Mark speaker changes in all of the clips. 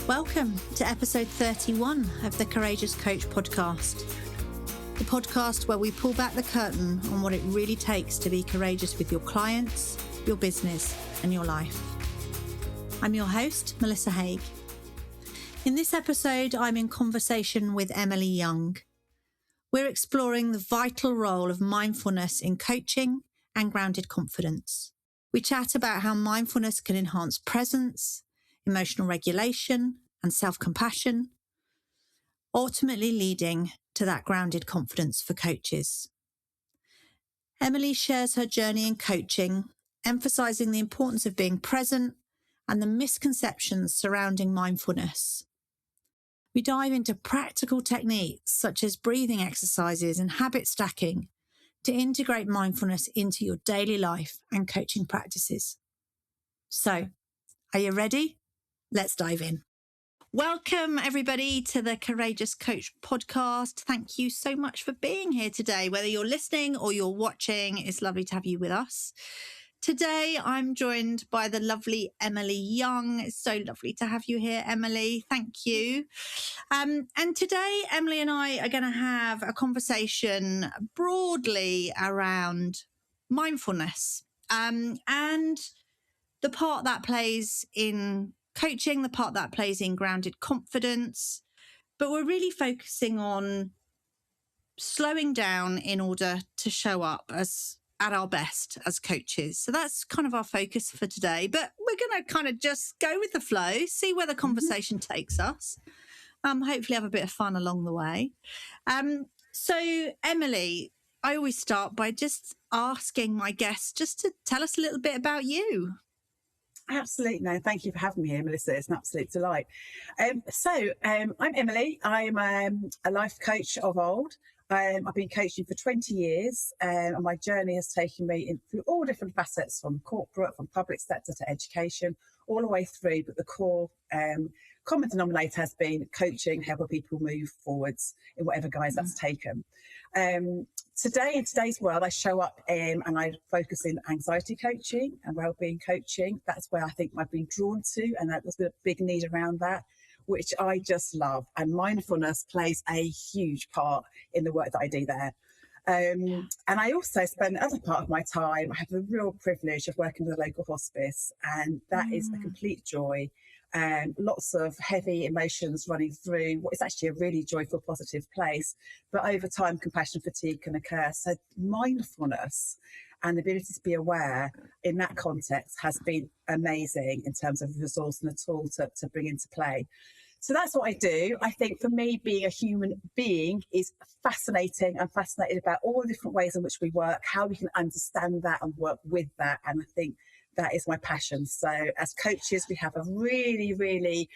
Speaker 1: Welcome to episode 31 of the Courageous Coach podcast. The podcast where we pull back the curtain on what it really takes to be courageous with your clients, your business, and your life. I'm your host, Melissa Haig. In this episode, I'm in conversation with Emily Young. We're exploring the vital role of mindfulness in coaching and grounded confidence. We chat about how mindfulness can enhance presence, emotional regulation, and self-compassion, ultimately leading to that grounded confidence for coaches. Emily shares her journey in coaching, emphasizing the importance of being present and the misconceptions surrounding mindfulness. We dive into practical techniques such as breathing exercises and habit stacking to integrate mindfulness into your daily life and coaching practices. So, are you ready? Let's dive in. Welcome, everybody, to the Courageous Coach podcast. Thank you so much for being here today. Whether you're listening or you're watching, it's lovely to have you with us. Today, I'm joined by the lovely Emily Young. It's so lovely to have you here, Emily. Thank you. And today, Emily and I are going to have a conversation broadly around mindfulness and the part that plays in coaching, the part that plays in grounded confidence, but we're really focusing on slowing down in order to show up as at our best as coaches. So that's kind of our focus for today, but we're going to kind of just go with the flow, see where the conversation takes us. Hopefully have a bit of fun along the way. So Emily, I always start by just asking my guests just to tell us a little bit about you.
Speaker 2: Absolutely. No, thank you for having me here, Melissa. It's an absolute delight. I'm Emily. I'm a life coach of old. I've been coaching for 20 years and my journey has taken me through all different facets, from corporate, from public sector to education, all the way through. But the core common denominator has been coaching, helping people move forwards in whatever guise that's taken. Today, in today's world, I show up and I focus in anxiety coaching and wellbeing coaching. That's where I think I've been drawn to, and there's been a big need around that, which I just love. And mindfulness plays a huge part in the work that I do there. And I also spend the other part of my time, I have the real privilege of working with a local hospice, and that is a complete joy. Lots of heavy emotions running through what is actually a really joyful, positive place. But over time, compassion fatigue can occur. So mindfulness and the ability to be aware in that context has been amazing in terms of a resource and a tool to bring into play. So that's what I do. I think for me, being a human being is fascinating. I'm fascinated about all the different ways in which we work, how we can understand that and work with that. And I think that is my passion. So as coaches, we have a really, really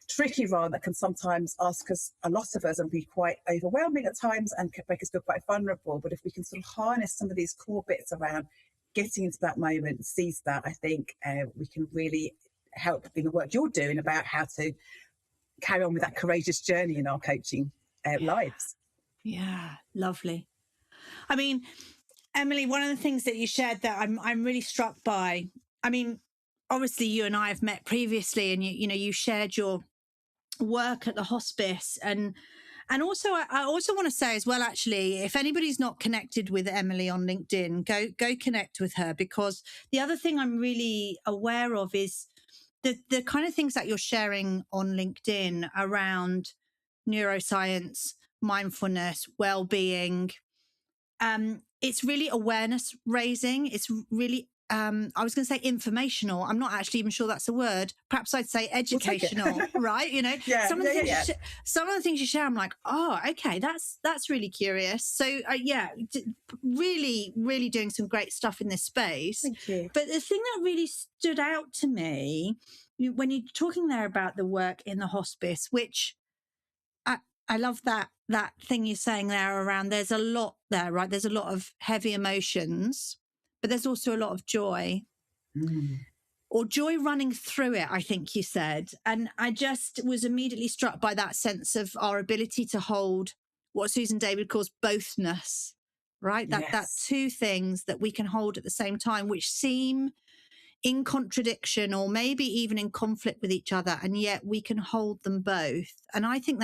Speaker 2: tricky role that can sometimes ask us, a lot of us, and be quite overwhelming at times and can make us feel quite vulnerable. But if we can sort of harness some of these core bits around getting into that moment and seize that, I think we can really help in the work you're doing about how to carry on with that courageous journey in our coaching lives.
Speaker 1: Yeah, lovely. I mean, Emily, one of the things that you shared that I'm really struck by, I mean, obviously you and I have met previously, and you shared your work at the hospice, and also I also want to say as well, actually, if anybody's not connected with Emily on LinkedIn, go connect with her, because the other thing I'm really aware of is the kind of things that you're sharing on LinkedIn around neuroscience, mindfulness, well-being. It's really awareness raising. It's really, I was going to say informational. I'm not actually even sure that's a word. Perhaps I'd say educational, right? Some of the things you share, I'm like, oh, okay, that's really curious. So really, really doing some great stuff in this space.
Speaker 2: Thank you.
Speaker 1: But the thing that really stood out to me when you're talking there about the work in the hospice, which I love that thing you're saying there around, there's a lot there, right? There's a lot of heavy emotions, but there's also a lot of joy or joy running through it, I think you said. And I just was immediately struck by that sense of our ability to hold what Susan David calls bothness, right? That two things that we can hold at the same time, which seem in contradiction or maybe even in conflict with each other, and yet we can hold them both. And I think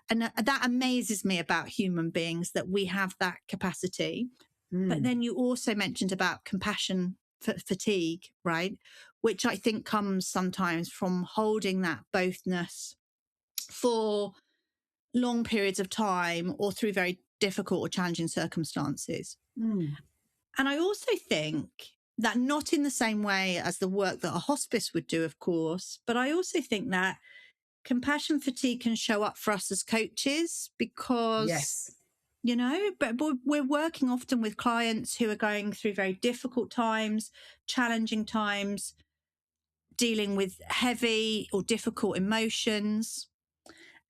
Speaker 1: and that amazes me about human beings, that we have that capacity. But then you also mentioned about compassion fatigue, right? Which I think comes sometimes from holding that bothness for long periods of time or through very difficult or challenging circumstances. And I also think that, not in the same way as the work that a hospice would do, of course, but I also think that compassion fatigue can show up for us as coaches because, but we're working often with clients who are going through very difficult times, challenging times, dealing with heavy or difficult emotions.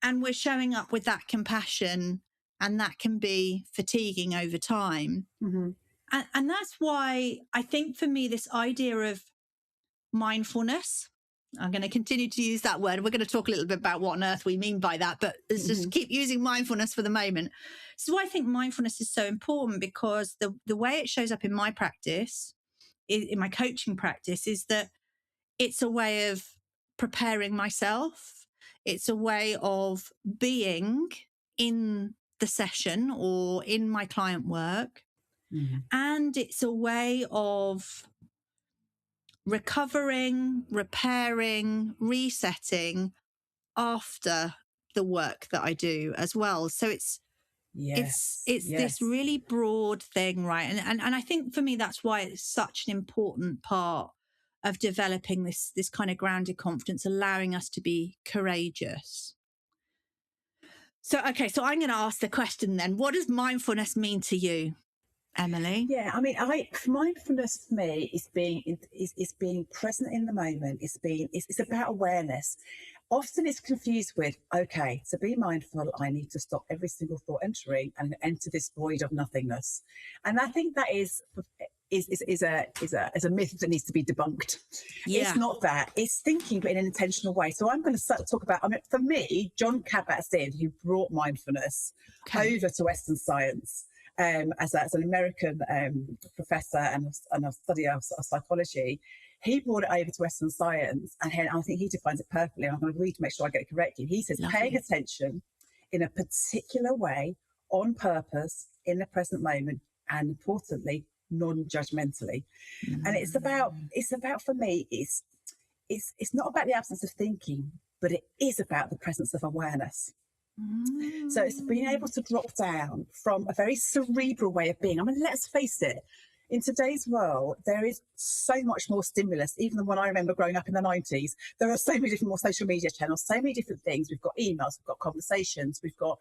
Speaker 1: And we're showing up with that compassion, and that can be fatiguing over time. And that's why I think, for me, this idea of mindfulness, I'm going to continue to use that word. We're going to talk a little bit about what on earth we mean by that, but let's just keep using mindfulness for the moment. So I think mindfulness is so important, because the way it shows up in my practice, in my coaching practice, is that it's a way of preparing myself. It's a way of being in the session or in my client work. And it's a way of recovering, repairing, resetting after the work that I do as well. So it's this really broad thing, right? And I think for me, that's why it's such an important part of developing this kind of grounded confidence, allowing us to be courageous. So, okay, so I'm going to ask the question then: what does mindfulness mean to you, Emily?
Speaker 2: Yeah, I mean, mindfulness for me is being present in the moment. It's about awareness. Often it's confused with, okay, to be mindful, I need to stop every single thought entering and enter this void of nothingness. And I think that is a myth that needs to be debunked. It's not that. It's thinking, but in an intentional way. So I'm going to talk about, for me, John Kabat-Zinn, who brought mindfulness over to Western science, as an American professor and a study of psychology. He brought it over to Western science, and I think he defines it perfectly. And I'm going to read to make sure I get it correctly. He says, paying attention in a particular way, on purpose, in the present moment, and importantly, non-judgmentally. And it's about for me, it's not about the absence of thinking, but it is about the presence of awareness. So it's being able to drop down from a very cerebral way of being. I mean, let's face it, in today's world, there is so much more stimulus, even than when I remember growing up in the 90s. There are so many different more social media channels, so many different things. We've got emails, we've got conversations, we've got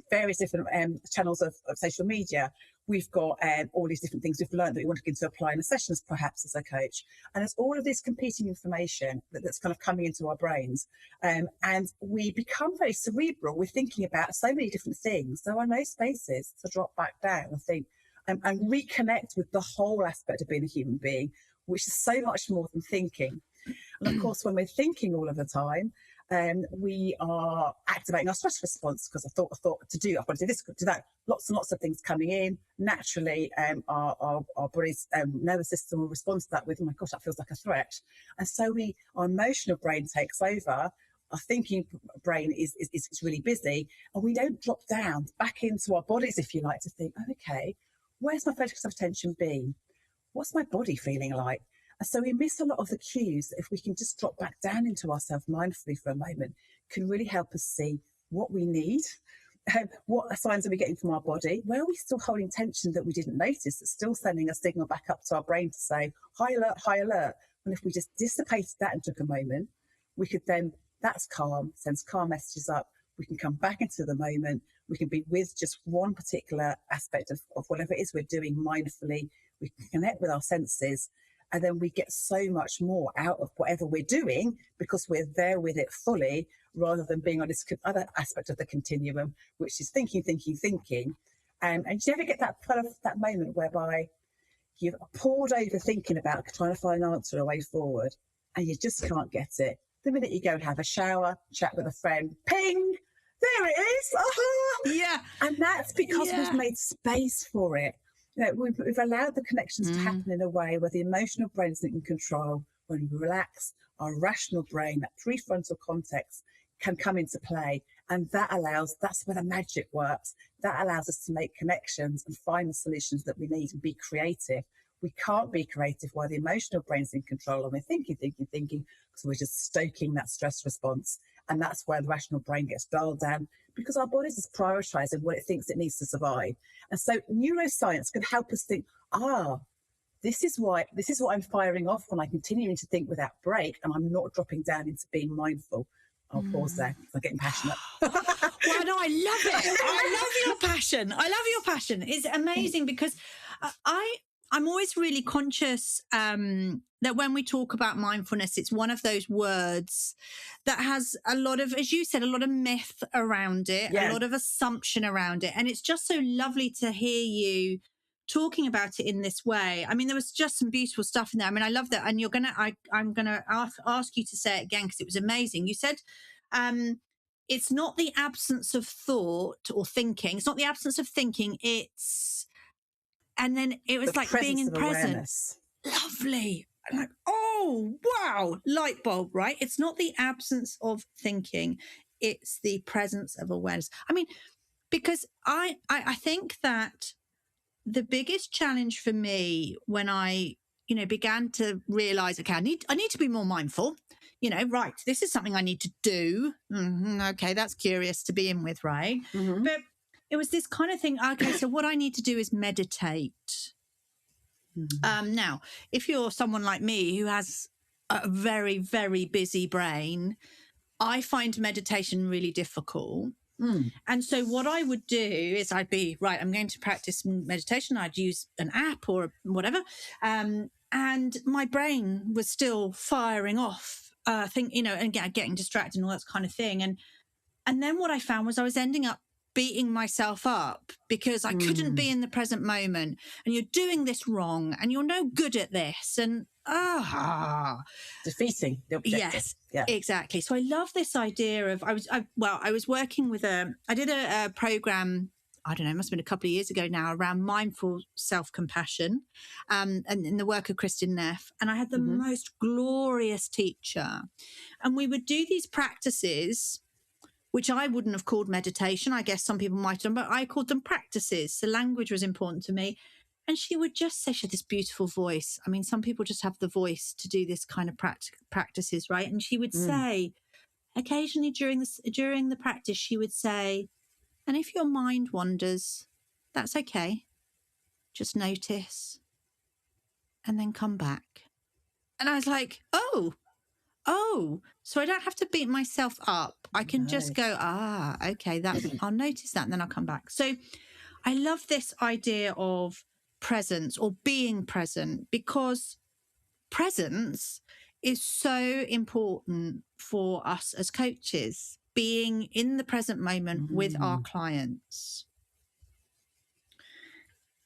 Speaker 2: various different channels of social media. We've got all these different things we've learned that we want to begin to apply in the sessions, perhaps, as a coach. And there's all of this competing information that's kind of coming into our brains. And we become very cerebral. We're thinking about so many different things. There are no spaces to drop back down and think, and reconnect with the whole aspect of being a human being, which is so much more than thinking. And of course, when we're thinking all of the time, we are activating our stress response, because I've got to do this, do that, lots and lots of things coming in. Naturally, our body's nervous system will respond to that with, oh my gosh, that feels like a threat. And so our emotional brain takes over. Our thinking brain is really busy, and we don't drop down back into our bodies, if you like, to think, oh, okay, where's my focus of attention been? What's my body feeling like? And so we miss a lot of the cues. If we can just drop back down into ourselves mindfully for a moment, can really help us see what we need. What signs are we getting from our body? Where are we still holding tension that we didn't notice, that's still sending a signal back up to our brain to say, high alert, high alert. And if we just dissipated that and took a moment, we could then, that's calm, sends calm messages up. We can come back into the moment. We can be with just one particular aspect of whatever it is we're doing mindfully. We can connect with our senses, and then we get so much more out of whatever we're doing because we're there with it fully, rather than being on this other aspect of the continuum, which is thinking. And do you ever get that kind of that moment whereby you've poured over thinking about trying to find an answer, a way forward, and you just can't get it? The minute you go and have a shower, chat with a friend, ping, there it is. Uh-huh.
Speaker 1: Yeah.
Speaker 2: And that's because we've made space for it. We've allowed the connections to happen in a way where the emotional brain is in control. When we relax, our rational brain, that prefrontal cortex, can come into play. And that's where the magic works. That allows us to make connections and find the solutions that we need and be creative. We can't be creative while the emotional brain's in control and we're thinking, because we're just stoking that stress response. And that's where the rational brain gets dialed down, because our body's just prioritizing what it thinks it needs to survive. And so neuroscience can help us think, this is what I'm firing off when I'm continuing to think without break and I'm not dropping down into being mindful. I'll pause there because I'm getting passionate.
Speaker 1: Well, no, I love it. I love your passion. It's amazing because I'm always really conscious that when we talk about mindfulness, it's one of those words that has a lot of, as you said, a lot of myth around it, a lot of assumption around it. And it's just so lovely to hear you talking about it in this way. I mean, there was just some beautiful stuff in there. I mean, I love that. And I'm gonna ask you to say it again because it was amazing. You said it's not the absence of thought or thinking. It's not the absence of thinking. And then it was like being in presence. Lovely. I'm like, oh, wow, light bulb, right? It's not the absence of thinking. It's the presence of awareness. I mean, because I think that the biggest challenge for me when I, began to realize, okay, I need to be more mindful, right, this is something I need to do. Okay, that's curious to be in with, right? Mm-hmm. But it was this kind of thing, okay, so what I need to do is meditate. Mm-hmm. Now, if you're someone like me who has a very, very busy brain, I find meditation really difficult. And so what I would do is I'd be, right, I'm going to practice meditation. I'd use an app or whatever. And my brain was still firing off, and getting distracted and all that kind of thing. And then what I found was I was ending up beating myself up because I couldn't be in the present moment, and you're doing this wrong and you're no good at this, and
Speaker 2: defeating the objective.
Speaker 1: Yes, yeah, exactly. So I love this idea of I was working with I did a program, I don't know, it must have been a couple of years ago now, around mindful self-compassion, and in the work of Kristin Neff, and I had the most glorious teacher, and we would do these practices which I wouldn't have called meditation. I guess some people might have, but I called them practices. So language was important to me. And she would just say, she had this beautiful voice. I mean, some people just have the voice to do this kind of practices, right? And she would say, occasionally during the practice, she would say, and if your mind wanders, that's okay. Just notice and then come back. And I was like, oh, so I don't have to beat myself up. I can just go, okay, I'll notice that and then I'll come back. So I love this idea of presence or being present, because presence is so important for us as coaches, being in the present moment with our clients.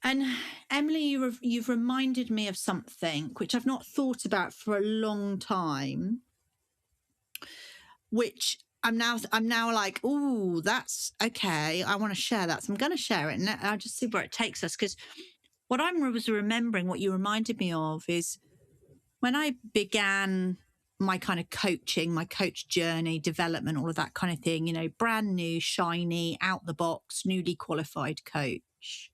Speaker 1: And Emily, you've reminded me of something which I've not thought about for a long time, which I'm now like, oh, that's okay. I want to share that. So I'm going to share it and I'll just see where it takes us. Because what I was remembering, what you reminded me of, is when I began my kind of coaching, my coach journey, development, all of that kind of thing, brand new, shiny, out the box, newly qualified coach.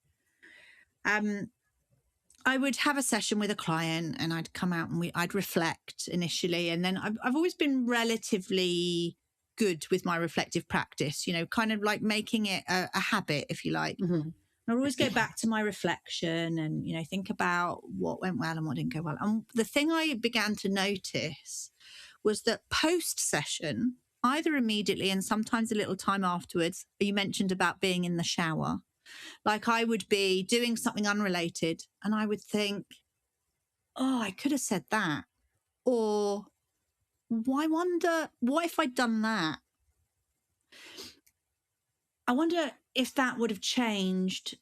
Speaker 1: I would have a session with a client and I'd come out and I'd reflect initially. And then I've always been relatively good with my reflective practice, kind of like making it a habit, if you like. I'd always go back to my reflection and, think about what went well and what didn't go well. And the thing I began to notice was that post-session, either immediately and sometimes a little time afterwards, you mentioned about being in the shower. Like I would be doing something unrelated and I would think, I could have said that. Or what if I'd done that? I wonder if that would have changed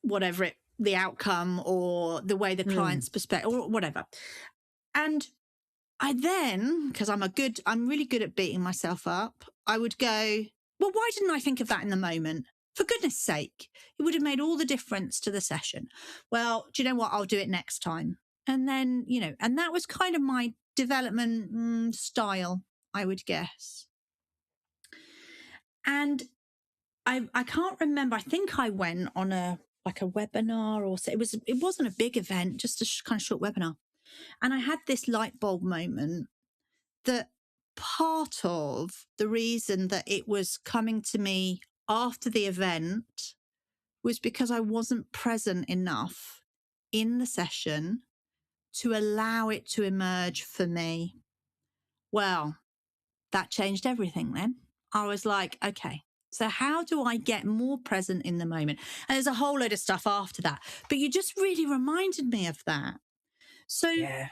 Speaker 1: the outcome or the way the client's perspective or whatever. And I then, because I'm really good at beating myself up, I would go, well, why didn't I think of that in the moment? For goodness sake, it would have made all the difference to the session. Well, do you know what? I'll do it next time. And then, and that was kind of my development style, I would guess. And I can't remember. I think I went on a webinar, or so. It wasn't a big event, just a kind of short webinar. And I had this light bulb moment that part of the reason that it was coming to me after the event was because I wasn't present enough in the session to allow it to emerge for me. Well, that changed everything then. I was like, okay, so how do I get more present in the moment? And there's a whole load of stuff after that, but you just really reminded me of that. So,
Speaker 2: yeah.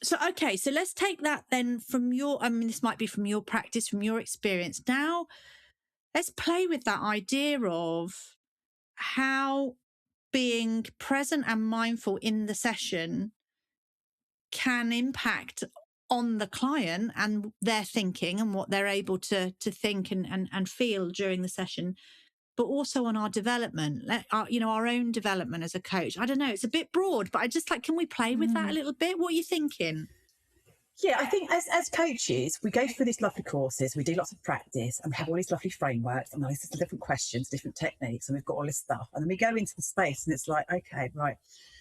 Speaker 1: So, okay, so let's take that then from this might be from your practice, from your experience. Now, let's play with that idea of how being present and mindful in the session can impact on the client and their thinking and what they're able to think and feel during the session, but also on our development, our own development as a coach. I don't know, it's a bit broad, but I just can we play with that a little bit? What are you thinking?
Speaker 2: Yeah, I think as coaches, we go through these lovely courses, we do lots of practice, and we have all these lovely frameworks and these different questions, different techniques, and we've got all this stuff. And then we go into the space and it's like, okay, right,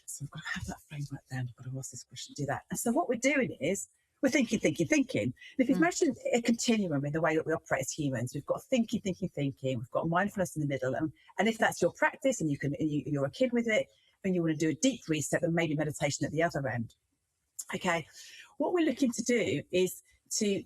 Speaker 2: so we've got to have that framework down, we've got to ask this question, do that. And so what we're doing is we're thinking. And if you imagine a continuum in the way that we operate as humans, we've got thinking, we've got mindfulness in the middle. And if that's your practice and you're a kid with it, and you want to do a deep reset, then maybe meditation at the other end. Okay. What we're looking to do is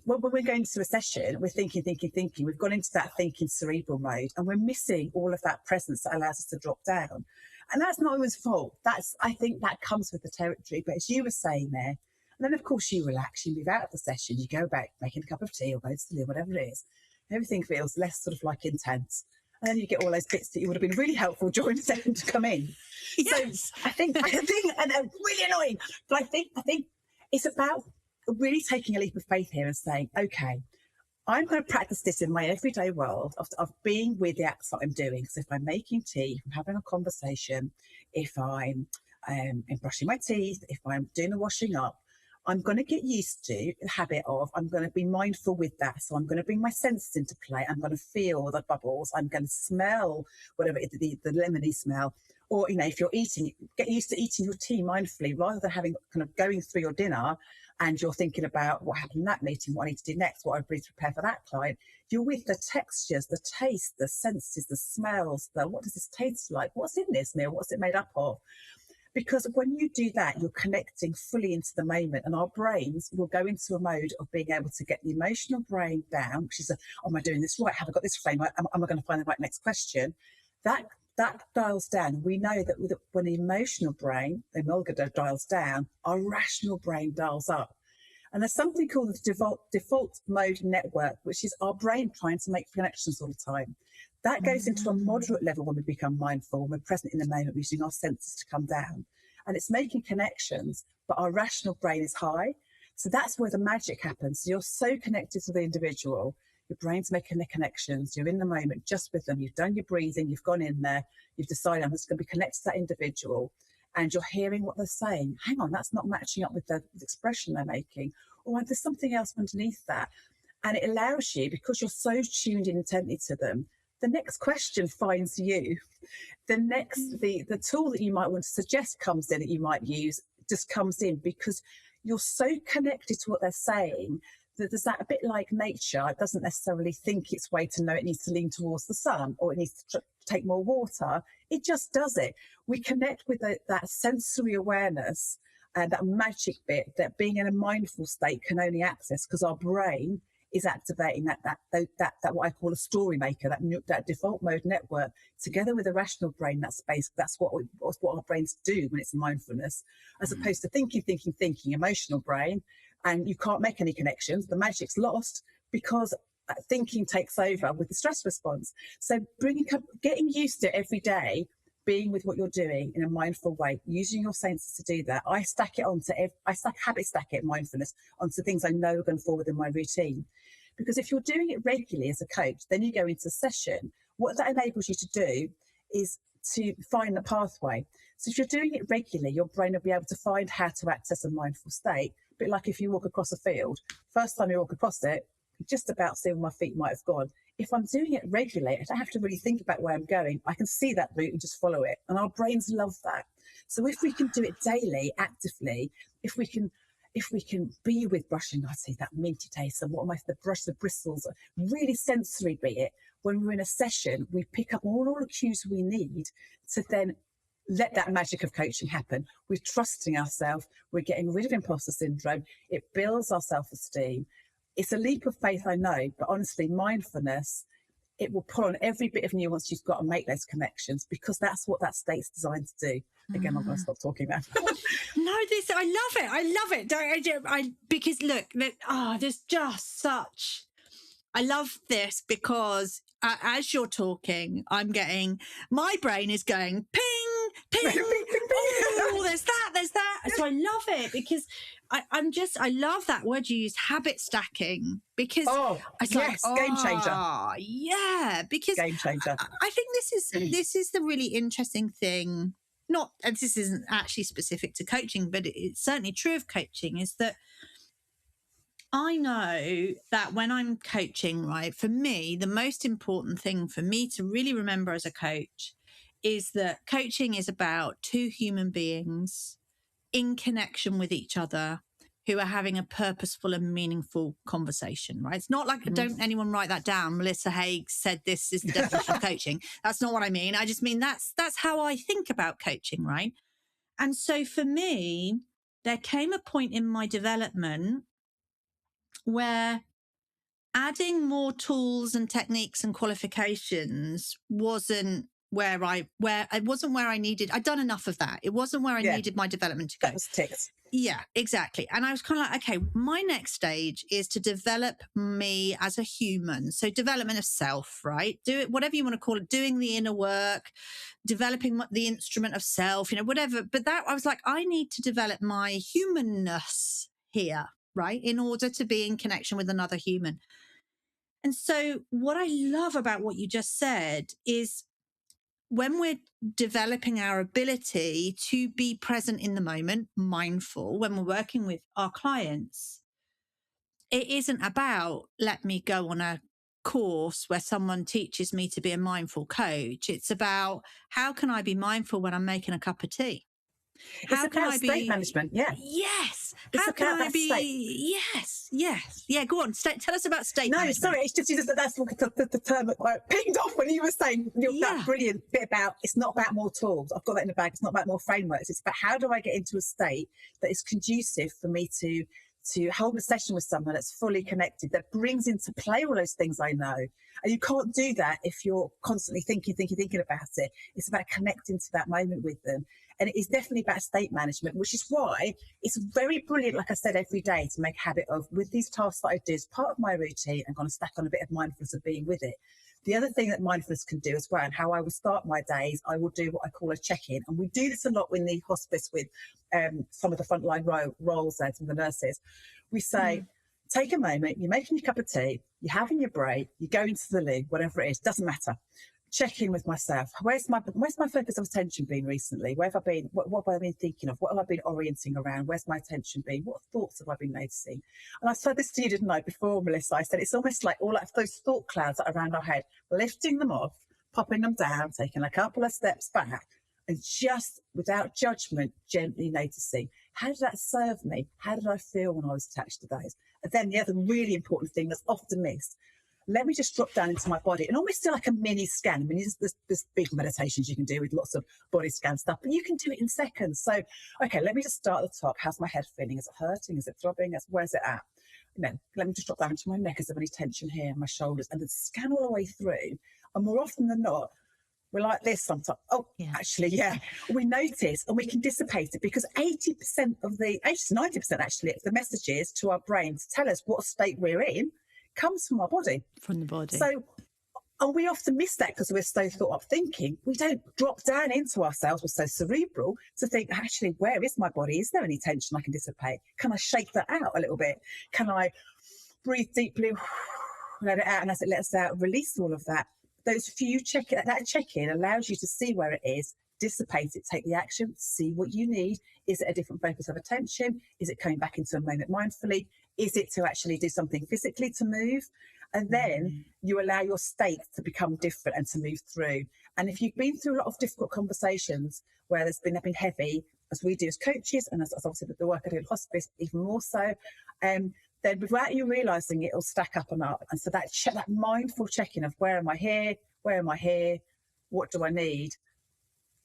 Speaker 2: when we're going to a session, we're thinking. We've gone into that thinking cerebral mode, and we're missing all of that presence that allows us to drop down. And that's not always fault. I think that comes with the territory. But as you were saying there, and then of course you relax, you move out of the session, you go back, making a cup of tea or go to the loo, whatever it is. Everything feels less sort of intense. And then you get all those bits that you would have been really helpful during the session to come in. Yes. So I think, and they're really annoying, but I think it's about really taking a leap of faith here and saying, okay, I'm going to practice this in my everyday world of being with the acts that I'm doing. So if I'm making tea, if I'm having a conversation, if I'm brushing my teeth, if I'm doing the washing up, I'm going to get used to the habit of, I'm going to be mindful with that. So I'm going to bring my senses into play. I'm going to feel the bubbles. I'm going to smell whatever it is, the lemony smell. Or, if you're eating, get used to eating your tea mindfully rather than having going through your dinner and you're thinking about what happened in that meeting, what I need to do next, what I need to prepare for that client. You're with the textures, the taste, the senses, the smells, what does this taste like? What's in this meal? What's it made up of? Because when you do that, you're connecting fully into the moment, and our brains will go into a mode of being able to get the emotional brain down, which is, am I doing this right? Have I got this framework? Am I going to find the right next question? That dials down. We know that when the emotional brain, the amygdala, dials down, our rational brain dials up. And there's something called the default mode network, which is our brain trying to make connections all the time. That goes into a moderate level when we become mindful, when we're present in the moment, using our senses to come down. And it's making connections, but our rational brain is high. So that's where the magic happens. So you're so connected to the individual, your brain's making the connections, you're in the moment just with them, you've done your breathing, you've gone in there, you've decided I'm just going to be connected to that individual, and you're hearing what they're saying. Hang on, that's not matching up with the expression they're making. Or there's something else underneath that. And it allows you, because you're so tuned in intently to them, the next question finds you. The tool that you might want to suggest comes in that you might use just comes in because you're so connected to what they're saying that there's that a bit like nature. It doesn't necessarily think its way to know it needs to lean towards the sun or it needs to take more water. It just does it. We connect with that sensory awareness and that magic bit that being in a mindful state can only access because our brain is activating that what I call a story maker, that default mode network, together with a rational brain. That's what our brains do when it's mindfulness, as opposed to thinking, emotional brain, and you can't make any connections. The magic's lost because thinking takes over with the stress response. So getting used to every day, being with what you're doing in a mindful way, using your senses to do that. I habit stack it, mindfulness, onto things I know are going to fall within my routine. Because if you're doing it regularly as a coach, then you go into a session what that enables you to do is to find the pathway. So if you're doing it regularly, your brain will be able to find how to access a mindful state. A bit like if you walk across a field, first time you walk across it, you just about see where my feet might have gone. If I'm doing it regularly, I don't have to really think about where I'm going. I can see that route and just follow it. And our brains love that. So if we can do it daily, actively, if we can be with brushing our teeth, that minty taste, and the brush, the bristles, really sensory be it. When we're in a session, we pick up all the cues we need to then let that magic of coaching happen. We're trusting ourselves. We're getting rid of imposter syndrome. It builds our self-esteem. It's a leap of faith, I know, but honestly, mindfulness, it will pull on every bit of nuance you've got and make those connections, because that's what that state's designed to do. Again, I'm going to stop talking now.
Speaker 1: No, I love it. Because look, there's just such. I love this because as you're talking, I'm getting, my brain is going ping, ping, ping, ping. Oh, there's that. So I love it because I love that word you used, habit stacking, because
Speaker 2: game changer.
Speaker 1: Yeah, because
Speaker 2: game changer.
Speaker 1: I think this is the really interesting thing. And this isn't actually specific to coaching, but it's certainly true of coaching, is that I know that when I'm coaching, right, for me, the most important thing for me to really remember as a coach is that coaching is about two human beings in connection with each other who are having a purposeful and meaningful conversation, right? It's not like, don't anyone write that down. Melissa Haig said this is the definition of coaching. That's not what I mean. I just mean that's how I think about coaching, right? And so for me, there came a point in my development where adding more tools and techniques and qualifications wasn't where I needed. I'd done enough of that. It wasn't where I needed my development to go.
Speaker 2: That was ticked.
Speaker 1: Yeah, exactly. And I was kind of like, okay, my next stage is to develop me as a human. So development of self, right? Do it, whatever you want to call it, doing the inner work, developing the instrument of self, whatever. But that I was like, I need to develop my humanness here, right? In order to be in connection with another human. And so what I love about what you just said is when we're developing our ability to be present in the moment, mindful, when we're working with our clients, it isn't about, let me go on a course where someone teaches me to be a mindful coach. It's about, how can I be mindful when I'm making a cup of tea?
Speaker 2: How can I be state management? Yeah.
Speaker 1: Yes.
Speaker 2: It's
Speaker 1: How can I be?
Speaker 2: State.
Speaker 1: Yes. Yeah. Go on. Tell us about state management.
Speaker 2: No, sorry. It's just that's the term that I pinged off when you were saying that brilliant bit about, it's not about more tools. I've got that in the bag. It's not about more frameworks. It's about, how do I get into a state that is conducive for me to hold a session with someone that's fully connected, that brings into play all those things I know. And you can't do that if you're constantly thinking about it. It's about connecting to that moment with them. And it is definitely about state management, which is why it's very brilliant, like I said, every day to make a habit of, with these tasks that I do as part of my routine, I'm going to stack on a bit of mindfulness of being with it. The other thing that mindfulness can do as well, and how I will start my days, I will do what I call a check-in. And we do this a lot in the hospice with some of the frontline roles there, some of the nurses. We say, take a moment, you're making your cup of tea, you're having your break, you go into the loo, whatever it is, doesn't matter. Check in with myself. Where's my focus of attention been recently? Where have I been? What have I been thinking of? What have I been orienting around? Where's my attention been? What thoughts have I been noticing? And I said this to you, didn't I, before, Melissa? I said it's almost like all of those thought clouds that are around our head, lifting them off, popping them down, taking a couple of steps back, and just without judgment, gently noticing, how did that serve me? How did I feel when I was attached to those? And then the other really important thing that's often missed, let me just drop down into my body and almost do like a mini scan. I mean, there's big meditations you can do with lots of body scan stuff, but you can do it in seconds. So, okay, let me just start at the top. How's my head feeling? Is it hurting? Is it throbbing? Where's it at? Let me just drop down into my neck. Is there any tension here? My shoulders, and then scan all the way through. And more often than not, we're like this sometimes. Oh, yeah. Actually, yeah. We notice and we can dissipate it, because 80% to 90% actually of the messages to our brain to tell us what state we're in comes from our body.
Speaker 1: From the body.
Speaker 2: So, and we often miss that because we're so thought up thinking. We don't drop down into ourselves. We're so cerebral to think, actually, where is my body? Is there any tension I can dissipate? Can I shake that out a little bit? Can I breathe deeply, let it out, and as it lets out, release all of that? those few that check-in allows you to see where it is, dissipate it, take the action, see what you need. Is it a different focus of attention? Is it coming back into a moment mindfully? Is it to actually do something physically to move? And then you allow your state to become different and to move through. And if you've been through a lot of difficult conversations where there's been heavy, as we do as coaches, and as obviously the work I do in hospice, even more so, then without you realising it will stack up and up. And so that mindful check-in of where am I here? Where am I here? What do I need?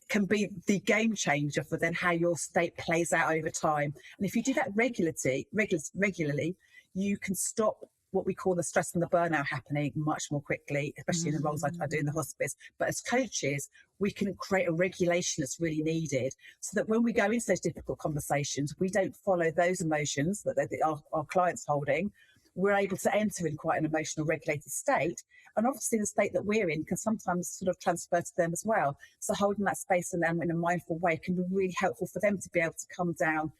Speaker 2: Can be the game changer for then how your state plays out over time. And if you do that regularly, you can stop what we call the stress and the burnout happening much more quickly, especially in the roles I do in the hospice. But as coaches, we can create a regulation that's really needed so that when we go into those difficult conversations, we don't follow those emotions that our clients holding. We're able to enter in quite an emotional regulated state. And obviously the state that we're in can sometimes sort of transfer to them as well. So holding that space in them in a mindful way can be really helpful for them to be able to come down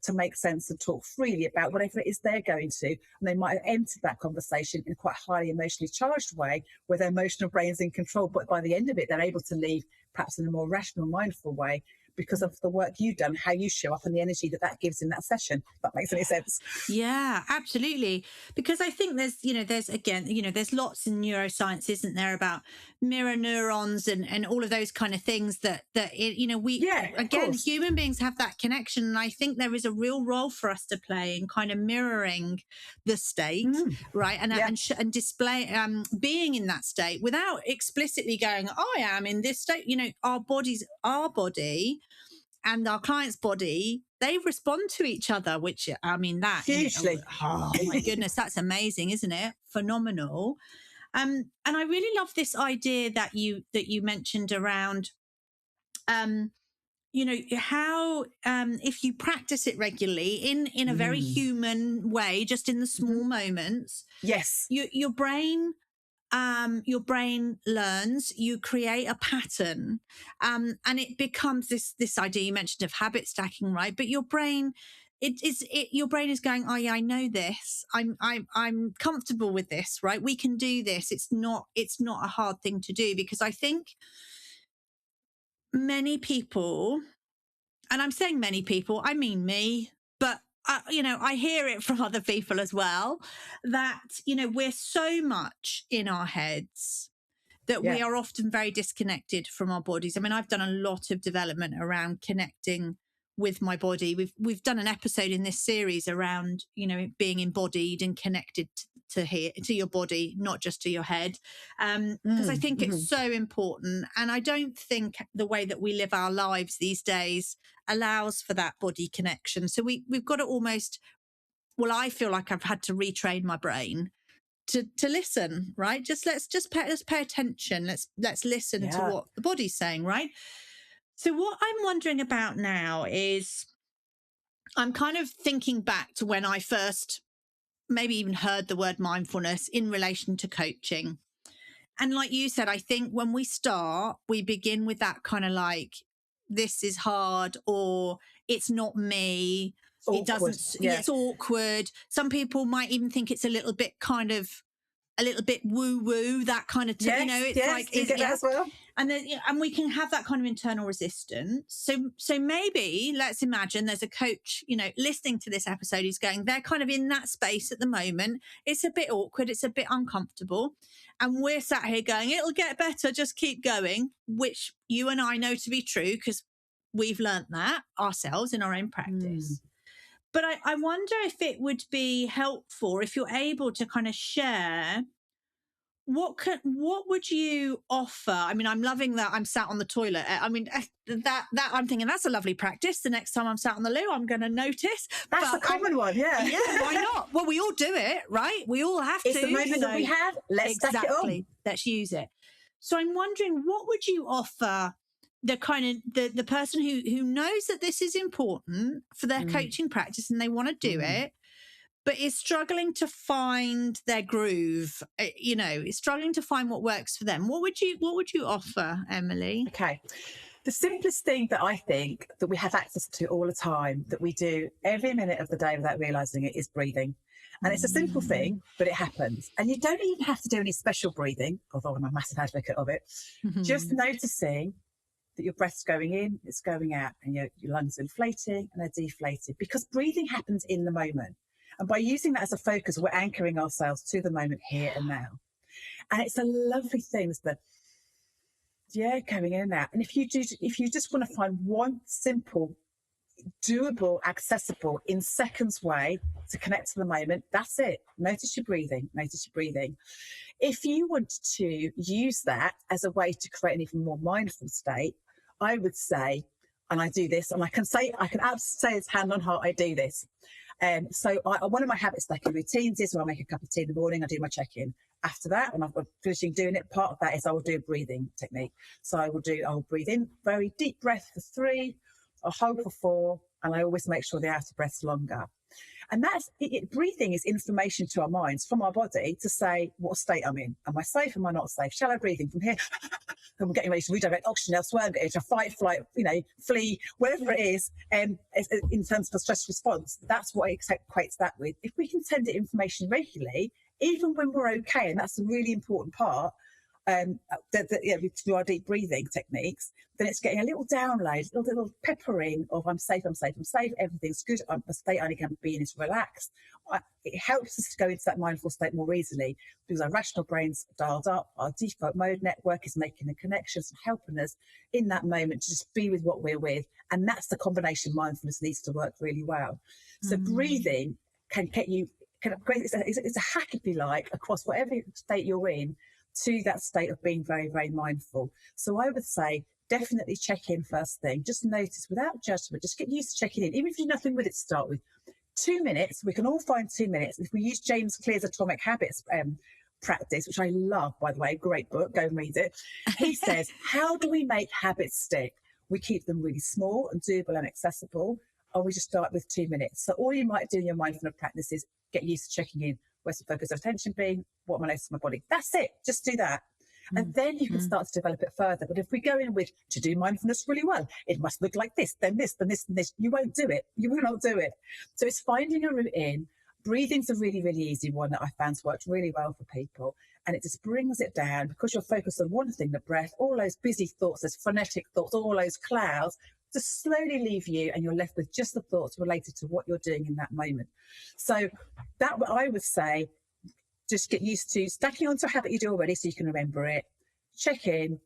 Speaker 2: to make sense and talk freely about whatever it is they're going to. And they might have entered that conversation in quite a highly emotionally charged way where their emotional brain's in control. But by the end of it, they're able to leave perhaps in a more rational, mindful way because of the work you've done, how you show up and the energy that gives in that session. If that makes any sense.
Speaker 1: Yeah, absolutely. Because I think there's lots in neuroscience, isn't there, about mirror neurons and all of those kind of things that human beings have that connection. And I think there is a real role for us to play in kind of mirroring the state, right? And display, being in that state without explicitly going, I am in this state. Our body and our client's body, they respond to each other, which that
Speaker 2: hugely.
Speaker 1: Oh my goodness, that's amazing, isn't it? Phenomenal. And I really love this idea that you mentioned around, how if you practice it regularly in a very human way, just in the small moments,
Speaker 2: yes,
Speaker 1: your brain learns, you create a pattern, and it becomes this idea you mentioned of habit stacking, right? But your brain, your brain is going, oh yeah, I know this. I'm comfortable with this, right? We can do this. It's not a hard thing to do, because I think many people, and I'm saying many people, I mean me, but I hear it from other people as well, that, we're so much in our heads that we are often very disconnected from our bodies. I mean, I've done a lot of development around connecting with my body. We've done an episode in this series around, being embodied and connected to your body, not just to your head. Because I think it's so important. And I don't think the way that we live our lives these days allows for that body connection. So we've got to almost, I feel like I've had to retrain my brain to listen, right? Let's pay attention. Let's listen to what the body's saying, right? So what I'm wondering about now is, I'm kind of thinking back to when I first maybe even heard the word mindfulness in relation to coaching. And like you said, I think when we start, we begin with that kind of like, this is hard, or it's not me.
Speaker 2: Awkward.
Speaker 1: It doesn't, it's awkward. Some people might even think it's a little bit woo-woo, that kind of it's like,
Speaker 2: you get that as well.
Speaker 1: And then, and we can have that kind of internal resistance. So maybe let's imagine there's a coach, listening to this episode, who's going, they're kind of in that space at the moment. It's a bit awkward. It's a bit uncomfortable. And we're sat here going, it'll get better. Just keep going, which you and I know to be true, because we've learnt that ourselves in our own practice. But I wonder if it would be helpful if you're able to kind of share what would you offer? I mean, I'm loving that I'm sat on the toilet. I mean, that I'm thinking that's a lovely practice. The next time I'm sat on the loo, I'm going to notice.
Speaker 2: That's a common one, yeah.
Speaker 1: Yeah, why not? Well, we all do it, right? We all have to.
Speaker 2: It's the moment that we have. Let's stack it on.
Speaker 1: Let's use it. So I'm wondering, what would you offer the kind of the person who knows that this is important for their coaching practice and they want to do it, but is struggling to find their groove, is struggling to find what works for them? What would you offer, Emily?
Speaker 2: Okay. The simplest thing that I think that we have access to all the time, that we do every minute of the day without realising it, is breathing. And it's a simple thing, but it happens. And you don't even have to do any special breathing, although I'm a massive advocate of it. Just noticing that your breath's going in, it's going out, and your lungs are inflating and they're deflating, because breathing happens in the moment. And by using that as a focus, we're anchoring ourselves to the moment here and now. And it's a lovely thing. It's the going in and out. And if you just want to find one simple, doable, accessible, in seconds way to connect to the moment, that's it. Notice your breathing. If you want to use that as a way to create an even more mindful state, I would say, and I do this, and I can absolutely say it's hand on heart, I do this. So one of my habits, like routines, is when I make a cup of tea in the morning, I do my check-in. After that, when I'm finishing doing it, part of that is I will do a breathing technique. So I'll breathe in, very deep breath for 3, I'll hold for 4, and I always make sure the outer breath's longer. And that's it. Breathing is information to our minds from our body to say what state I'm in. Am I safe? Am I not safe? Shallow breathing from here. And we're getting ready to redirect oxygen elsewhere, and get into fight, flight, flee, whatever it is. In terms of the stress response, that's what it equates that with. If we can send it information regularly, even when we're okay, and that's a really important part, through our deep breathing techniques, then it's getting a little download, a little peppering of I'm safe, everything's good, the state I can be in is relaxed. It helps us to go into that mindful state more easily, because our rational brain's dialed up, our default mode network is making the connections and helping us in that moment to just be with what we're with. And that's the combination mindfulness needs to work really well. So breathing can get you, it's a hack, if you like, across whatever state you're in, to that state of being very, very mindful. So I would say definitely check in first thing. Just notice without judgment. Just get used to checking in. Even if you do nothing with it to start with. 2 minutes. We can all find 2 minutes. If we use James Clear's Atomic Habits practice, which I love, by the way, great book, go and read it. He says, how do we make habits stick? We keep them really small and doable and accessible, or we just start with 2 minutes. So all you might do in your mindfulness practice is get used to checking in. Where's the focus of attention being? What am I noticing in my body? That's it. Just do that. And then you can start to develop it further. But if we go in with, to do mindfulness really well, it must look like this, then this, then this, and this, you won't do it. You will not do it. So it's finding a route in. Breathing's a really, really easy one that I found's worked really well for people. And it just brings it down, because you're focused on one thing, the breath, all those busy thoughts, those frenetic thoughts, all those clouds, just slowly leave you, and you're left with just the thoughts related to what you're doing in that moment. So that, I would say, just get used to stacking onto a habit you do already so you can remember it. Check in,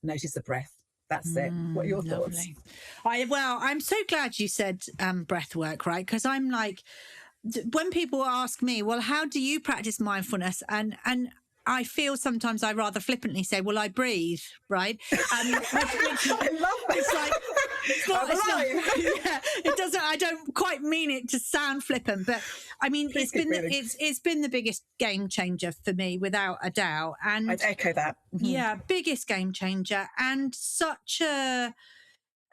Speaker 2: notice the breath. That's it. What are your thoughts?
Speaker 1: I'm so glad you said breath work, right? Because I'm like, when people ask me, well, how do you practice mindfulness? And I feel sometimes I rather flippantly say, well, I breathe, right?
Speaker 2: I love that.
Speaker 1: It's like, it doesn't, I don't quite mean it to sound flippant, but I mean, it's been the biggest game changer for me, without a doubt. And
Speaker 2: I'd echo that.
Speaker 1: Yeah, biggest game changer, and such a,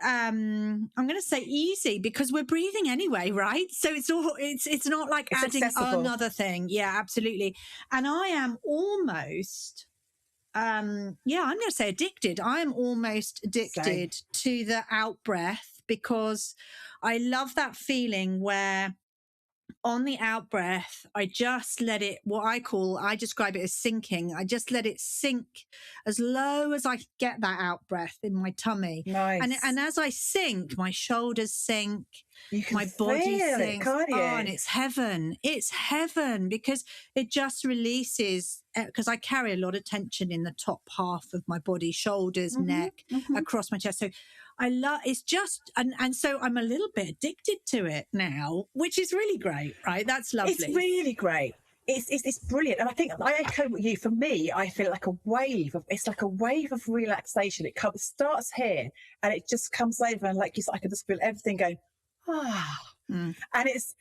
Speaker 1: I'm going to say easy, because we're breathing anyway, right? So it's not like it's adding accessible. Another thing. Yeah, absolutely. And I am almost, I'm going to say addicted. I am almost addicted to the out breath, because I love that feeling where on the out breath, I just let it, I describe it as sinking. I just let it sink as low as I get that out breath in my tummy.
Speaker 2: Nice.
Speaker 1: And as I sink, my shoulders sink, my body sinks.
Speaker 2: Can't you?
Speaker 1: Oh, and it's heaven. It's heaven, because it just releases, because I carry a lot of tension in the top half of my body, shoulders, neck, across my chest. So I love, it's just, and so I'm a little bit addicted to it now, which is really great, right? That's lovely.
Speaker 2: It's really great. It's brilliant. And I think I echo what you, for me, I feel like it's like a wave of relaxation. It starts here and it just comes over, and like you said, I can just feel everything going, And it's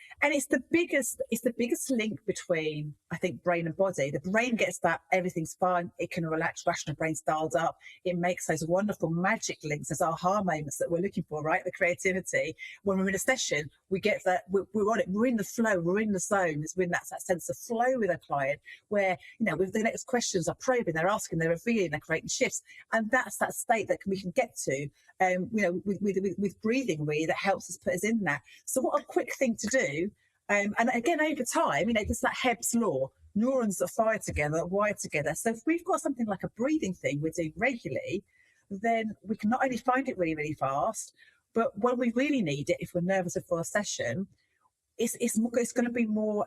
Speaker 2: the biggest link between, I think, brain and body. The brain gets that everything's fine, it can relax, rational brain's dialed up, it makes those wonderful magic links, those aha moments that we're looking for, right? The creativity. When we're in a session, we get that we're on it, we're in the flow, we're in the zone. It's when that's that sense of flow with a client where, with the next questions are probing, they're asking, they're revealing, they're creating shifts. And that's that state that we can get to, with breathing, really, that helps us put us in that. So what a quick thing to do. And again, over time, it's that Hebb's law. Neurons that fire together, wire together. So if we've got something like a breathing thing we're doing regularly, then we can not only find it really, really fast, but when we really need it, if we're nervous before a session, it's going to be more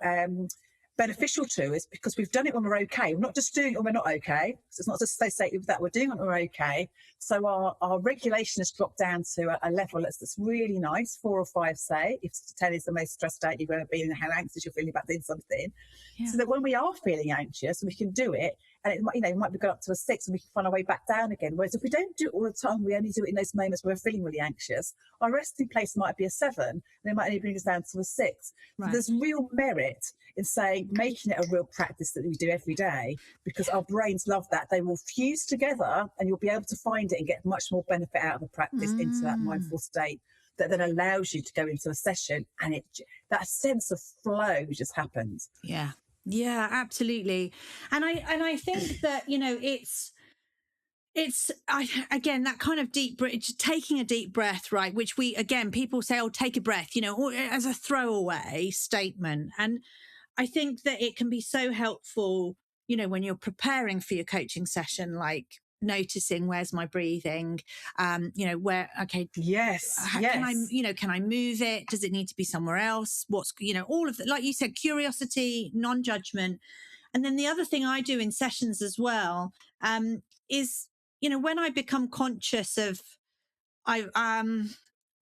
Speaker 2: beneficial to us because we've done it when we're okay. We're not just doing it when we're not okay. So it's not just associated with that. We're doing it when we're okay. So our regulation has dropped down to a level that's really nice, 4 or 5, say, if 10 is the most stressed out you've ever been and how anxious you're feeling about doing something. Yeah. So that when we are feeling anxious, we can do it. And it might be going up to a 6 and we can find our way back down again. Whereas if we don't do it all the time, we only do it in those moments where we're feeling really anxious, our resting place might be a 7 and it might only bring us down to a 6. Right. So there's real merit in making it a real practice that we do every day, because our brains love that. They will fuse together and you'll be able to find it and get much more benefit out of the practice into that mindful state that then allows you to go into a session and that sense of flow just happens.
Speaker 1: Yeah, absolutely. And I think that, again, that kind of taking a deep breath, right? Which people say, take a breath, or as a throwaway statement. And I think that it can be so helpful, when you're preparing for your coaching session, like noticing where's my breathing, can I move it? Does it need to be somewhere else? What's, all of that, like you said, curiosity, non-judgment. And then the other thing I do in sessions as well, is, when I become conscious of, I'm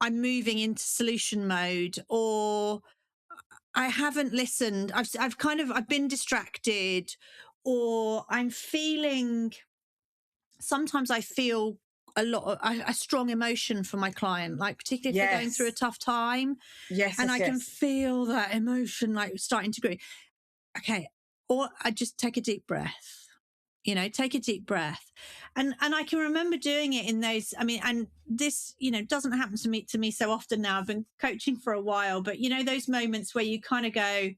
Speaker 1: moving into solution mode, or I haven't listened, I've been distracted, or I'm feeling, sometimes I feel a strong emotion for my client, like particularly if they're going through a tough time. And I can feel that emotion like starting to grow. Okay. Or I just take a deep breath. Take a deep breath. And I can remember doing it in those, and this, doesn't happen to me so often now. I've been coaching for a while, but those moments where you kind of go,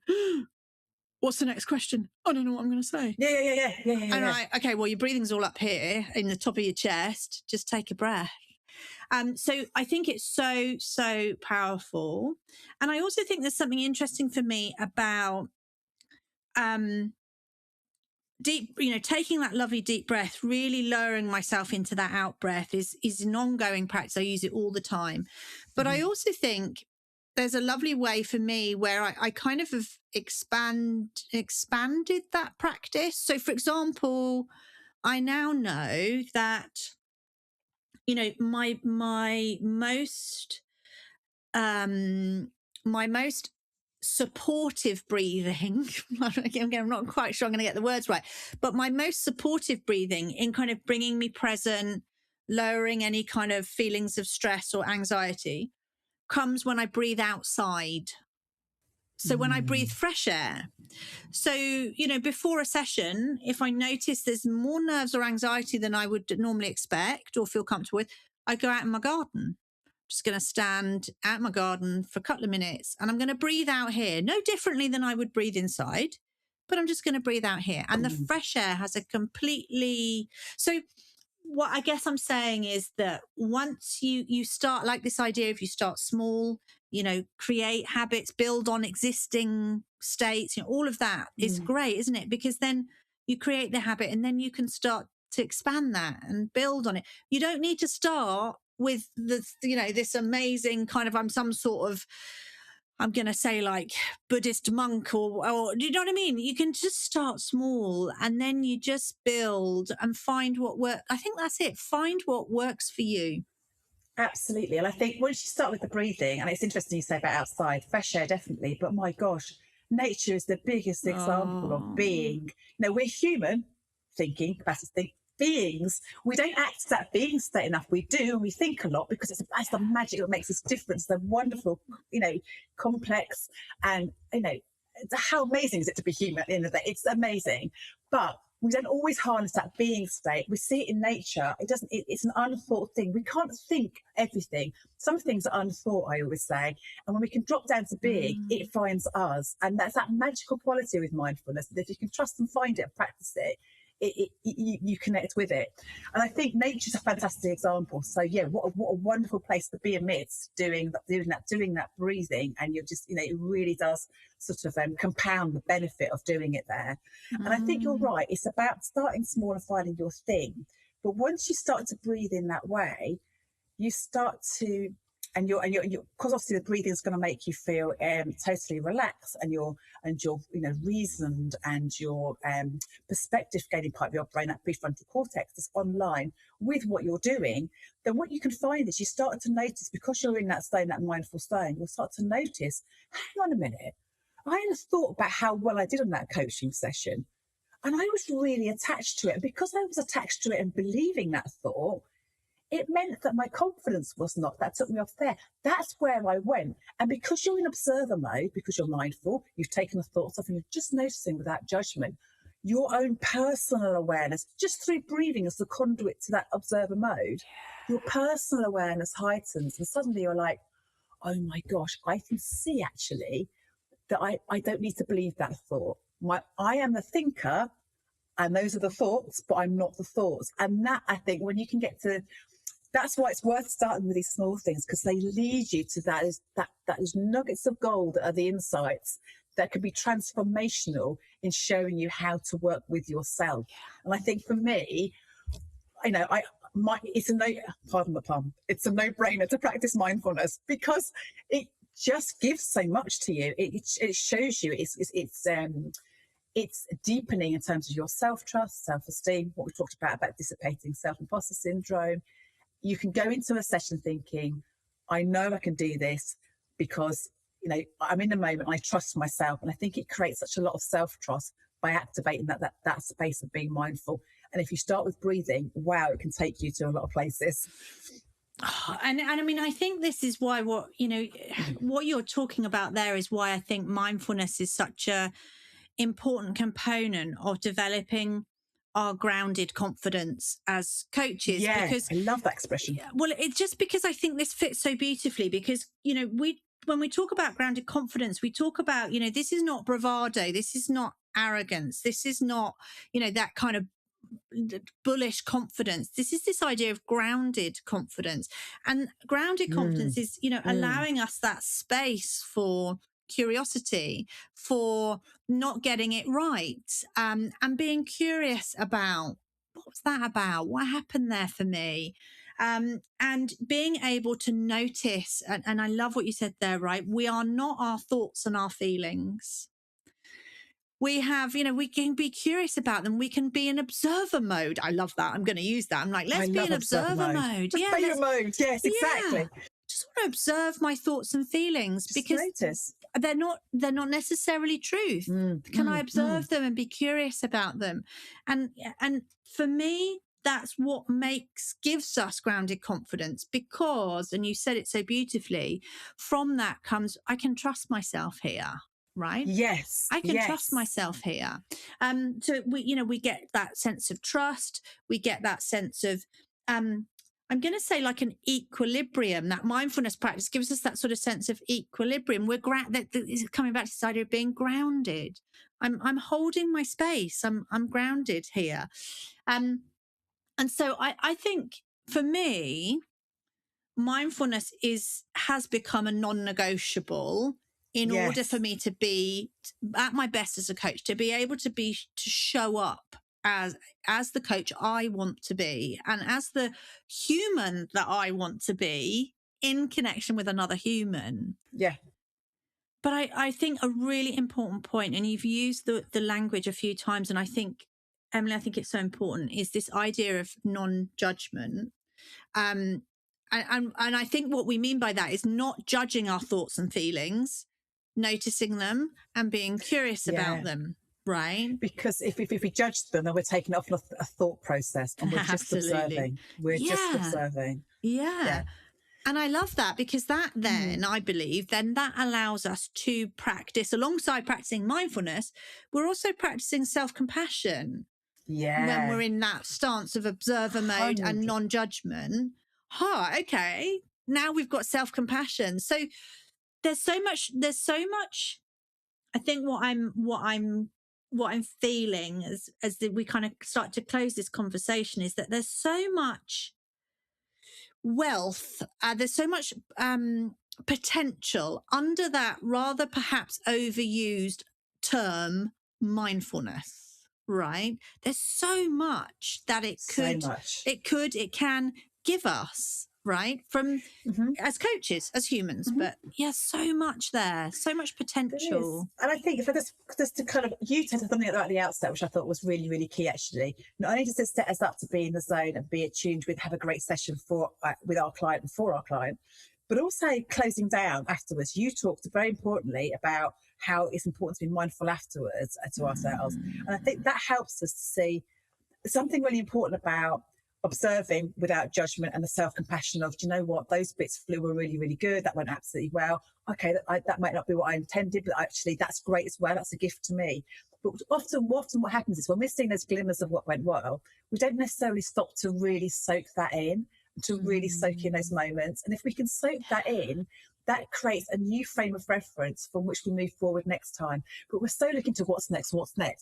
Speaker 1: what's the next question? I don't know what I'm going to say.
Speaker 2: Yeah.
Speaker 1: And okay, well, your breathing's all up here in the top of your chest. Just take a breath. So I think it's so, so powerful. And I also think there's something interesting for me about, taking that lovely deep breath, really lowering myself into that out breath is an ongoing practice. I use it all the time. But I also think there's a lovely way for me where I kind of have expanded that practice. So, for example, I now know that, my most supportive breathing, again, I'm not quite sure I'm going to get the words right, but my most supportive breathing in kind of bringing me present, lowering any kind of feelings of stress or anxiety, comes when I breathe outside. So when I breathe fresh air. So, before a session, if I notice there's more nerves or anxiety than I would normally expect or feel comfortable with, I go out in my garden. Just going to stand out in my garden for a couple of minutes and I'm going to breathe out here, no differently than I would breathe inside, but I'm just going to breathe out here. And the fresh air has a completely, so what I guess I'm saying is that once you start, like this idea of you start small, create habits, build on existing states, all of that is great, isn't it? Because then you create the habit and then you can start to expand that and build on it. You don't need to start with this amazing kind of, I'm some sort of, I'm going to say like Buddhist monk or do you know what I mean? You can just start small and then you just build and find what works. I think that's it. Find what works for you.
Speaker 2: Absolutely. And I think once you start with the breathing, and it's interesting you say about outside, fresh air definitely, but my gosh, nature is the biggest example of being, we're human thinking capacity, beings. We don't act that being state enough. We do, and we think a lot because that's the magic that makes us different. The wonderful, complex, and how amazing is it to be human at the end of the day? It's amazing, but we don't always harness that being state. We see it in nature. It's an unthought thing. We can't think everything. Some things are unthought, I always say. And when we can drop down to being, it finds us. And that's that magical quality with mindfulness. That if you can trust and find it and practice it, you connect with it. And I think nature's a fantastic example. So yeah, what a wonderful place to be amidst doing that breathing. And you're just, it really does sort of compound the benefit of doing it there. And I think you're right. It's about starting small and finding your thing. But once you start to breathe in that way, you start to, and you're because obviously the breathing is going to make you feel totally relaxed, and you're reasoned, and your perspective gaining part of your brain, that prefrontal cortex, is online with what you're doing. Then what you can find is you start to notice, because you're in that stone, that mindful stone, you'll start to notice, hang on a minute, I had a thought about how well I did on that coaching session, and I was really attached to it. And because I was attached to it and believing that thought, it meant that my confidence was not. That took me off there. That's where I went. And because you're in observer mode, because you're mindful, you've taken the thoughts off and you're just noticing without judgment, your own personal awareness, just through breathing as the conduit to that observer mode, your personal awareness heightens. And suddenly you're like, oh my gosh, I can see actually that I don't need to believe that thought. I am the thinker, and those are the thoughts, but I'm not the thoughts. And that, I think, when you can get to, that's why it's worth starting with these small things, because they lead you to that is nuggets of gold that are the insights that can be transformational in showing you how to work with yourself. And I think for me, it's a no-brainer to practice mindfulness, because it just gives so much to you. It shows you it's deepening in terms of your self-trust, self-esteem, what we talked about dissipating self-imposter syndrome. You can go into a session thinking, I know I can do this because, I'm in the moment, I trust myself. And I think it creates such a lot of self-trust by activating that space of being mindful. And if you start with breathing, wow, it can take you to a lot of places.
Speaker 1: And I mean, I think this is why what you're talking about there is why I think mindfulness is such a important component of developing our grounded confidence as coaches.
Speaker 2: Yeah,
Speaker 1: because
Speaker 2: I love that expression.
Speaker 1: Well, it's just because I think this fits so beautifully, because when we talk about grounded confidence, we talk about this is not bravado, this is not arrogance, this is not that kind of bullish confidence. This is this idea of grounded confidence. And grounded confidence is allowing us that space for curiosity, for not getting it right, and being curious about what was that about, what happened there for me, and being able to notice, and I love what you said there, right? We are not our thoughts and our feelings. We have, we can be curious about them. We can be in observer mode. I love that. I'm going to use that. I'm like, let's be in observer mode.
Speaker 2: Yeah, mode. Yes, exactly.
Speaker 1: Just want to observe my thoughts and feelings, because
Speaker 2: notice.
Speaker 1: they're not necessarily truth. Can I observe them and be curious about them? And for me, that's what gives us grounded confidence, because, and you said it so beautifully, from that comes, I can trust myself here. Right?
Speaker 2: Yes.
Speaker 1: I can trust myself here. So we get that sense of trust. We get that sense of, I'm going to say, like an equilibrium. That mindfulness practice gives us that sort of sense of equilibrium. We're coming back to this idea of being grounded. I'm holding my space. I'm grounded here. And so I think for me, mindfulness has become a non-negotiable in order for me to be at my best as a coach, to be able to show up as the coach I want to be, and as the human that I want to be in connection with another human.
Speaker 2: Yeah.
Speaker 1: But I think a really important point, and you've used the language a few times, and I think, Emily, I think it's so important, is this idea of non-judgment. And I think what we mean by that is not judging our thoughts and feelings, noticing them and being curious about them. Right.
Speaker 2: Because if we judge them, then we're taking it off a thought process, and we're just observing. We're just observing.
Speaker 1: Yeah. And I love that, because that then, I believe, then that allows us to practice, alongside practicing mindfulness, we're also practicing self-compassion.
Speaker 2: Yeah.
Speaker 1: When we're in that stance of observer mode
Speaker 2: 100.
Speaker 1: and non-judgment. Okay. Now we've got self-compassion. So there's so much, I think what I'm feeling as we kind of start to close this conversation is that there's so much wealth, there's so much potential under that rather perhaps overused term mindfulness, right? There's so much that it can give us, right? From as coaches, as humans, but so much there, so much potential.
Speaker 2: And I think for this, just to kind of, you said something at the outset, which I thought was really, really key, actually. Not only does this set us up to be in the zone and be attuned with, have a great session with our client and for our client, but also closing down afterwards. You talked very importantly about how it's important to be mindful afterwards to ourselves. And I think that helps us to see something really important about observing without judgment, and the self-compassion of, do you know what, those bits were really, really good, that went absolutely well. Okay, that might not be what I intended, but actually that's great as well. That's a gift to me. But often what happens is, when we're seeing those glimmers of what went well, we don't necessarily stop to really soak that in, to really soak in those moments. And if we can soak that in, that creates a new frame of reference from which we move forward next time. But we're so looking to what's next.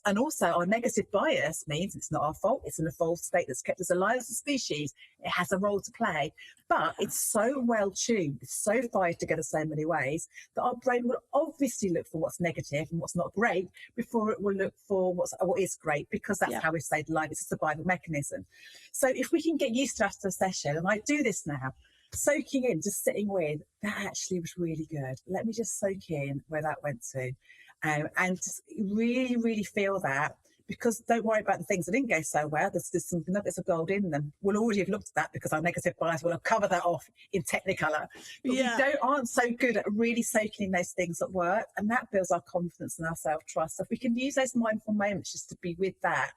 Speaker 2: And also our negative bias means it's not our fault. It's an evolved state that's kept us alive as a species. It has a role to play, but it's so well tuned, it's so fired together so many ways that our brain will obviously look for what's negative and what's not great before it will look for what is great, because that's how we've stayed alive. It's a survival mechanism. So if we can get used to after a session, and I do this now, soaking in, just sitting with, that actually was really good. Let me just soak in where that went to, and just really, really feel that. Because don't worry about the things that didn't go so well. There's some nuggets of gold in them. We'll already have looked at that, because our negative bias will have covered that off in Technicolor. But we aren't so good at really soaking in those things that work, and that builds our confidence and our self-trust. So if we can use those mindful moments just to be with that,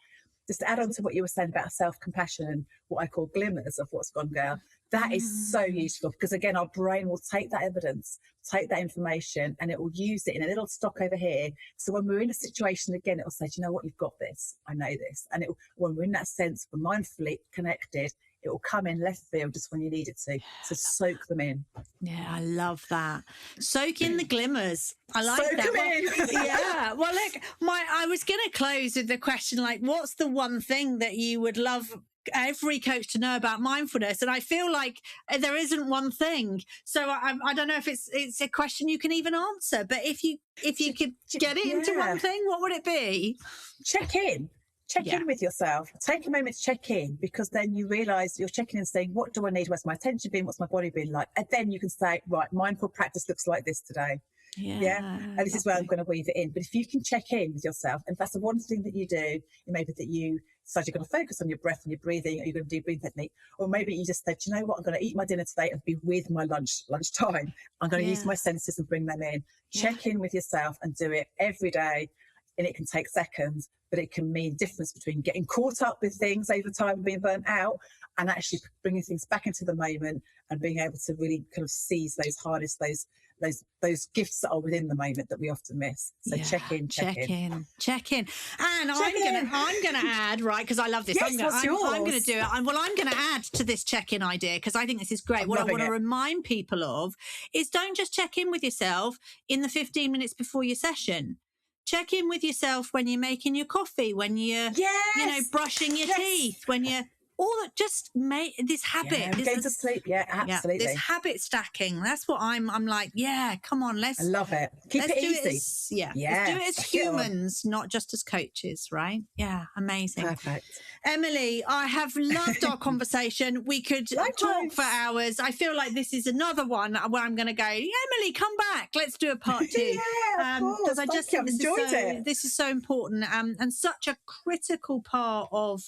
Speaker 2: just to add on to what you were saying about self-compassion and what I call glimmers of what's gone well, that is so useful, because again, our brain will take that evidence, take that information, and it will use it in a little stock over here. So when we're in a situation again, it will say, do you know what, you've got this, I know this. And when we're in that sense, we're mindfully connected, it will come in left field just when you need it to. So soak them in.
Speaker 1: Yeah, I love that. Soak in the glimmers. I like
Speaker 2: soak
Speaker 1: that.
Speaker 2: Them in.
Speaker 1: Yeah. Well, look, I was going to close with the question, like, what's the one thing that you would love every coach to know about mindfulness? And I feel like there isn't one thing. So I don't know if it's a question you can even answer. But if you could get it into one thing, what would it be?
Speaker 2: Check in. Check in with yourself. Take a moment to check in, because then you realise you're checking in and saying, what do I need? Where's my attention been? What's my body been like? And then you can say, right, mindful practice looks like this today. And this is where I'm going to weave it in. But if you can check in with yourself, and if that's the one thing that you do, it may be that you decide you're going to focus on your breath and your breathing, or you're going to do breathing technique, or maybe you just said, you know what, I'm going to eat my dinner today and be with my lunchtime. I'm going to use my senses and bring them in. Check in with yourself and do it every day. And it can take seconds, but it can mean difference between getting caught up with things over time and being burnt out, and actually bringing things back into the moment and being able to really kind of seize those hardest, those gifts that are within the moment that we often miss. So check in.
Speaker 1: And I'm gonna add, right, because I love this.
Speaker 2: Yes,
Speaker 1: I'm gonna do it. I'm gonna add to this check-in idea, because I think this is great. What I want to remind people of is, don't just check in with yourself in the 15 minutes before your session. Check in with yourself when you're making your coffee, when you're, brushing your teeth, when you're just make this habit.
Speaker 2: Going to sleep. Yeah, absolutely.
Speaker 1: This habit stacking. That's what I'm like, come on, I
Speaker 2: love it. Keep it easy.
Speaker 1: Let's do it as humans, not just as coaches, right? Yeah, amazing.
Speaker 2: Perfect.
Speaker 1: Emily, I have loved our conversation. We could talk for hours. I feel like this is another one where I'm going to go, Emily, come back. Let's do a part 2.
Speaker 2: Because
Speaker 1: I just think this is so important, and such a critical part of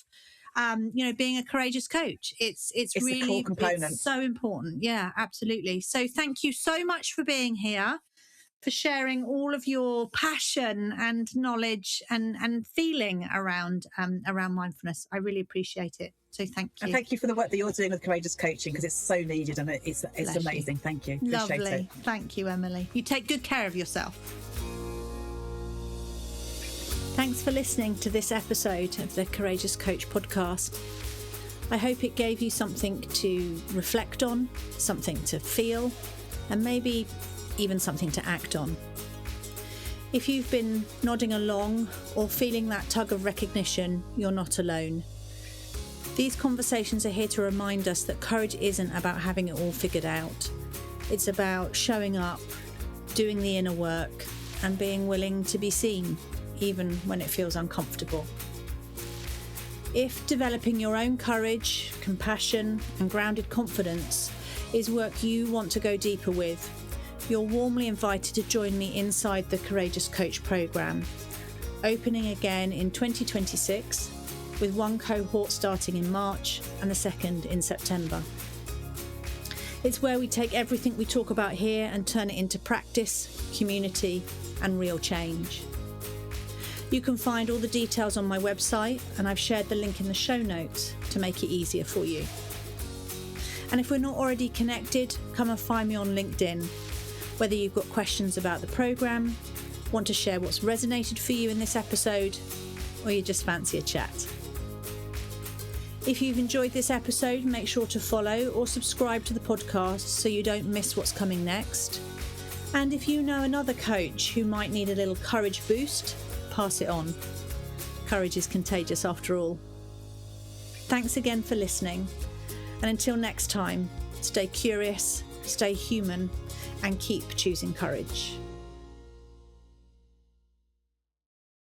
Speaker 1: being a courageous coach. It's really
Speaker 2: a core component.
Speaker 1: It's so important. Yeah, absolutely. So thank you so much for being here. for sharing all of your passion and knowledge and feeling around mindfulness. I really appreciate it. So thank you.
Speaker 2: And thank you for the work that you're doing with Courageous Coaching, because it's so needed and it's amazing. Thank you. Appreciate
Speaker 1: Lovely.
Speaker 2: it.
Speaker 1: Thank you, Emily. You take good care of yourself. Thanks for listening to this episode of the Courageous Coach podcast. I hope it gave you something to reflect on, something to feel, and maybe even something to act on. If you've been nodding along or feeling that tug of recognition, you're not alone. These conversations are here to remind us that courage isn't about having it all figured out. It's about showing up, doing the inner work, and being willing to be seen, even when it feels uncomfortable. If developing your own courage, compassion, and grounded confidence is work you want to go deeper with, you're warmly invited to join me inside the Courageous Coach programme, opening again in 2026, with one cohort starting in March and the second in September. It's where we take everything we talk about here and turn it into practice, community, and real change. You can find all the details on my website, and I've shared the link in the show notes to make it easier for you. And if we're not already connected, come and find me on LinkedIn. Whether you've got questions about the programme, want to share what's resonated for you in this episode, or you just fancy a chat. If you've enjoyed this episode, make sure to follow or subscribe to the podcast so you don't miss what's coming next. And if you know another coach who might need a little courage boost, pass it on. Courage is contagious after all. Thanks again for listening. And until next time, stay curious, stay human, and keep choosing courage.